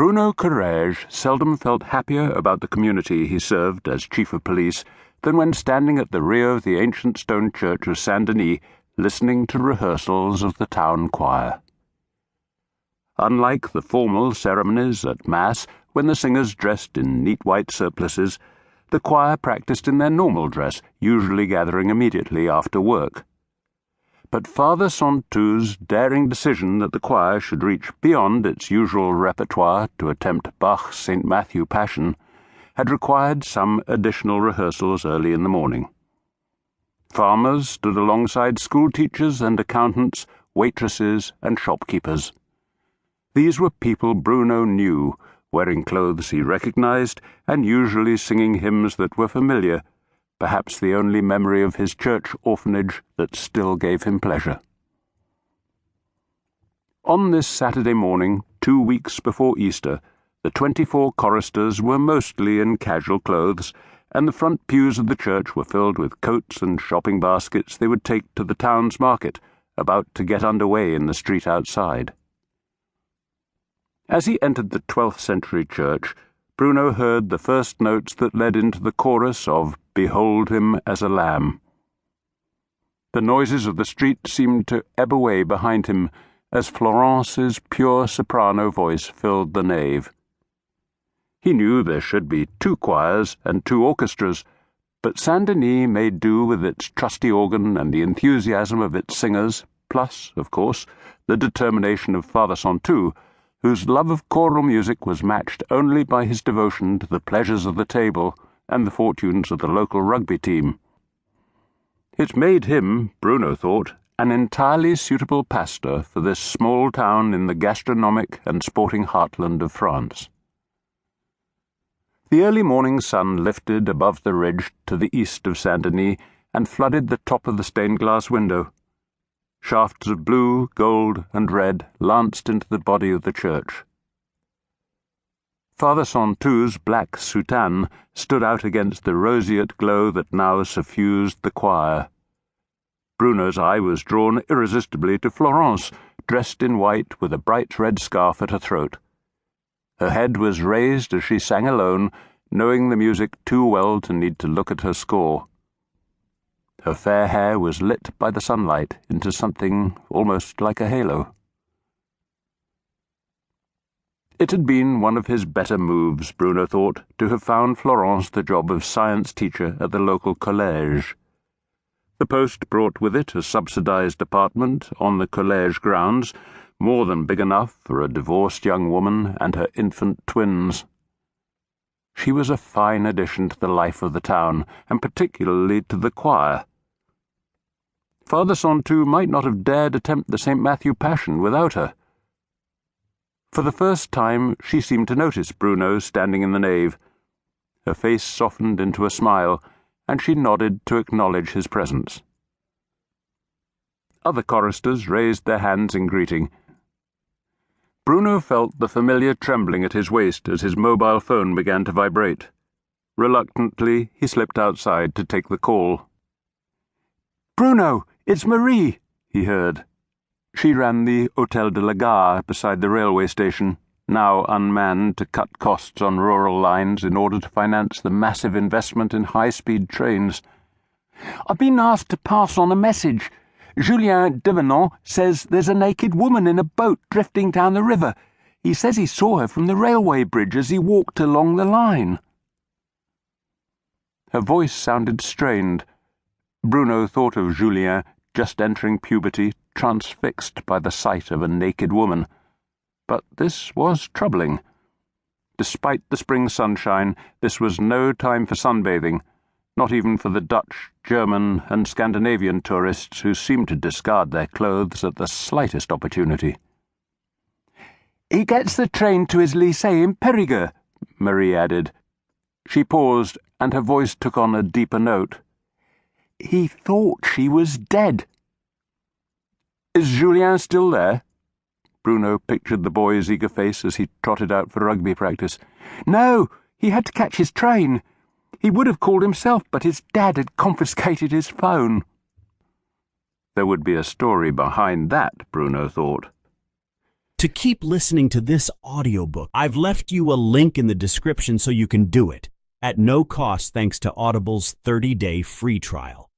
Bruno Courage seldom felt happier about the community he served as chief of police than when standing at the rear of the ancient stone church of Saint-Denis, listening to rehearsals of the town choir. Unlike the formal ceremonies at Mass, when the singers dressed in neat white surplices, the choir practiced in their normal dress, usually gathering immediately after work. But Father Saintou's daring decision that the choir should reach beyond its usual repertoire to attempt Bach's St. Matthew Passion had required some additional rehearsals early in the morning. Farmers stood alongside school teachers and accountants, waitresses and shopkeepers. These were people Bruno knew, wearing clothes he recognized and usually singing hymns that were familiar, perhaps the only memory of his church orphanage that still gave him pleasure. On this Saturday morning, 2 weeks before Easter, the 24 choristers were mostly in casual clothes, and the front pews of the church were filled with coats and shopping baskets they would take to the town's market, about to get underway in the street outside. As he entered the 12th century church, Bruno heard the first notes that led into the chorus of "Behold him as a lamb." The noises of the street seemed to ebb away behind him as Florence's pure soprano voice filled the nave. He knew there should be 2 choirs and 2 orchestras, but Saint-Denis made do with its trusty organ and the enthusiasm of its singers, plus, of course, the determination of Father Saintou, whose love of choral music was matched only by his devotion to the pleasures of the table and the fortunes of the local rugby team. It made him, Bruno thought, an entirely suitable pastor for this small town in the gastronomic and sporting heartland of France. The early morning sun lifted above the ridge to the east of Saint-Denis and flooded the top of the stained-glass window. Shafts of blue, gold, and red lanced into the body of the church. Father Saintou's black soutane stood out against the roseate glow that now suffused the choir. Bruno's eye was drawn irresistibly to Florence, dressed in white with a bright red scarf at her throat. Her head was raised as she sang alone, knowing the music too well to need to look at her score. Her fair hair was lit by the sunlight into something almost like a halo. It had been one of his better moves, Bruno thought, to have found Florence the job of science teacher at the local collège. The post brought with it a subsidized apartment on the collège grounds, more than big enough for a divorced young woman and her infant twins. She was a fine addition to the life of the town, and particularly to the choir. Father Saintou might not have dared attempt the St. Matthew Passion without her. For the first time she seemed to notice Bruno standing in the nave. Her face softened into a smile, and she nodded to acknowledge his presence. Other choristers raised their hands in greeting. Bruno felt the familiar trembling at his waist as his mobile phone began to vibrate. Reluctantly, he slipped outside to take the call. "Bruno, it's Marie," he heard. She ran the Hôtel de la Gare beside the railway station, now unmanned to cut costs on rural lines in order to finance the massive investment in high-speed trains. "I've been asked to pass on a message. Julien Devenant says there's a naked woman in a boat drifting down the river. He says he saw her from the railway bridge as he walked along the line." Her voice sounded strained. Bruno thought of Julien, just entering puberty, transfixed by the sight of a naked woman. But this was troubling. Despite the spring sunshine, this was no time for sunbathing, not even for the Dutch, German, and Scandinavian tourists who seemed to discard their clothes at the slightest opportunity. "He gets the train to his lycée in Périgueux," Marie added. She paused, and her voice took on a deeper note. "He thought she was dead." "Is Julien still there?" Bruno pictured the boy's eager face as he trotted out for rugby practice. "No, he had to catch his train. He would have called himself, but his dad had confiscated his phone." There would be a story behind that, Bruno thought. to keep listening to this audiobook. I've left you a link in the description so you can do it, at no cost thanks to Audible's 30-day free trial.